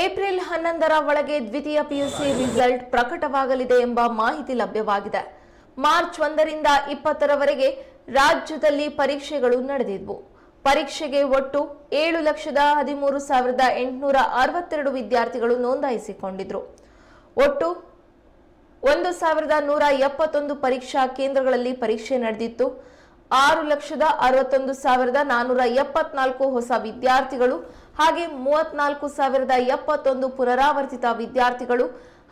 April 11ರ ಒಳಗೆ ದ್ವಿತೀಯ PUC result ಪ್ರಕಟವಾಗಲಿದೆ ಎಂಬ ಮಾಹಿತಿ ಲಭ್ಯವಾಗಿದೆ. ಮಾರ್ಚ್ 1ರಿಂದ 20ರವರೆಗೆ ರಾಜ್ಯದಲ್ಲಿ ಪರೀಕ್ಷೆಗಳು ನಡೆದಿದ್ವು. ಪರೀಕ್ಷೆಗೆ ಒಟ್ಟು 7,13,862 ವಿದ್ಯಾರ್ಥಿಗಳು ನೋಂದಾಯಿಸಿಕೊಂಡಿದ್ರು. ಒಟ್ಟು 1,171 ಪರೀಕ್ಷಾ ಕೇಂದ್ರಗಳಲ್ಲಿ ಪರೀಕ್ಷೆ ನಡೆದಿತ್ತು. 6,61,474 ಹೊಸ ವಿದ್ಯಾರ್ಥಿಗಳು ಹಾಗೆ 34,071 ಪುನರಾವರ್ತಿತ ವಿದ್ಯಾರ್ಥಿಗಳು,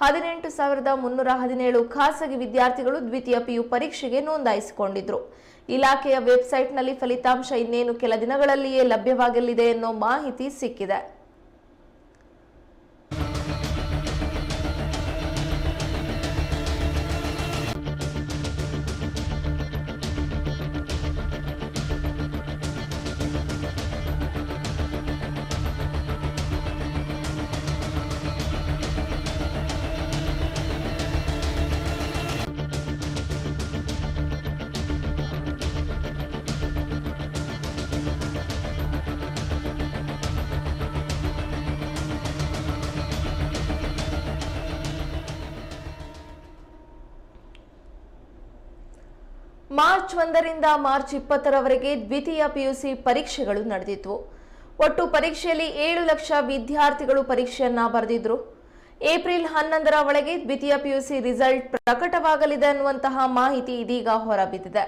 18,317 ಖಾಸಗಿ ವಿದ್ಯಾರ್ಥಿಗಳು ದ್ವಿತೀಯ ಪಿಯು ಪರೀಕ್ಷೆಗೆ ನೋಂದಾಯಿಸಿಕೊಂಡಿದ್ರು. ಇಲಾಖೆಯ ವೆಬ್ಸೈಟ್ನಲ್ಲಿ ಫಲಿತಾಂಶ ಇನ್ನೇನು ಕೆಲ ದಿನಗಳಲ್ಲಿಯೇ ಲಭ್ಯವಾಗಲಿದೆ ಅನ್ನೋ ಮಾಹಿತಿ ಸಿಕ್ಕಿದೆ. ಮಾರ್ಚ್ 1ರಿಂದ ಮಾರ್ಚ್ 20ರವರೆಗೆ ದ್ವಿತೀಯ ಪಿಯುಸಿ ಪರೀಕ್ಷೆಗಳು ನಡೆದಿದ್ವು. ಒಟ್ಟು ಪರೀಕ್ಷೆಯಲ್ಲಿ 7 ಲಕ್ಷ ವಿದ್ಯಾರ್ಥಿಗಳು ಪರೀಕ್ಷೆಯನ್ನ ಬರೆದಿದ್ರು. ಏಪ್ರಿಲ್ 11ರ ಒಳಗೆ ದ್ವಿತೀಯ ಪಿಯುಸಿ ರಿಸಲ್ಟ್ ಪ್ರಕಟವಾಗಲಿದೆ ಅನ್ನುವಂತಹ ಮಾಹಿತಿ ಇದೀಗ ಹೊರಬಿದ್ದಿದೆ.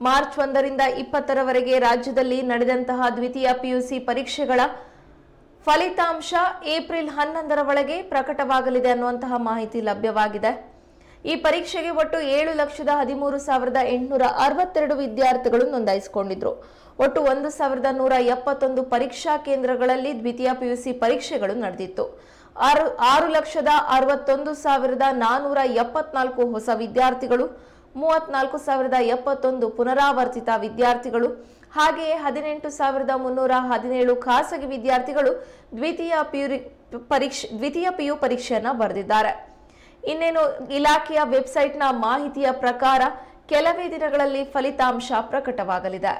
ಮಾರ್ಚ್ 1ರಿಂದ 20ರವರೆಗೆ ರಾಜ್ಯದಲ್ಲಿ ನಡೆದಂತಹ ದ್ವಿತೀಯ ಪಿಯುಸಿ ಪರೀಕ್ಷೆಗಳ ಫಲಿತಾಂಶ ಏಪ್ರಿಲ್ 11ರ ಒಳಗೆ ಪ್ರಕಟವಾಗಲಿದೆ ಅನ್ನುವಂತಹ ಮಾಹಿತಿ ಲಭ್ಯವಾಗಿದೆ. ಈ ಪರೀಕ್ಷೆಗೆ ಒಟ್ಟು 7,13,862 ವಿದ್ಯಾರ್ಥಿಗಳು ನೋಂದಾಯಿಸಿಕೊಂಡಿದ್ರು. ಒಟ್ಟು 1,171 ಪರೀಕ್ಷಾ ಕೇಂದ್ರಗಳಲ್ಲಿ ದ್ವಿತೀಯ ಪಿಯುಸಿ ಪರೀಕ್ಷೆಗಳು ನಡೆದಿತ್ತು. 6,61,474 ಹೊಸ ವಿದ್ಯಾರ್ಥಿಗಳು, 34,071 ಪುನರಾವರ್ತಿತ ವಿದ್ಯಾರ್ಥಿಗಳು ಹಾಗೆಯೇ 18,317 ಖಾಸಗಿ ವಿದ್ಯಾರ್ಥಿಗಳು ದ್ವಿತೀಯ ಪಿಯು ಪರೀಕ್ಷೆಯನ್ನ ಬರೆದಿದ್ದಾರೆ. ಇನ್ನೇನು ಇಲಾಖೆಯ ವೆಬ್ಸೈಟ್ನ ಮಾಹಿತಿಯ ಪ್ರಕಾರ ಕೆಲವೇ ದಿನಗಳಲ್ಲಿ ಫಲಿತಾಂಶ ಪ್ರಕಟವಾಗಲಿದೆ.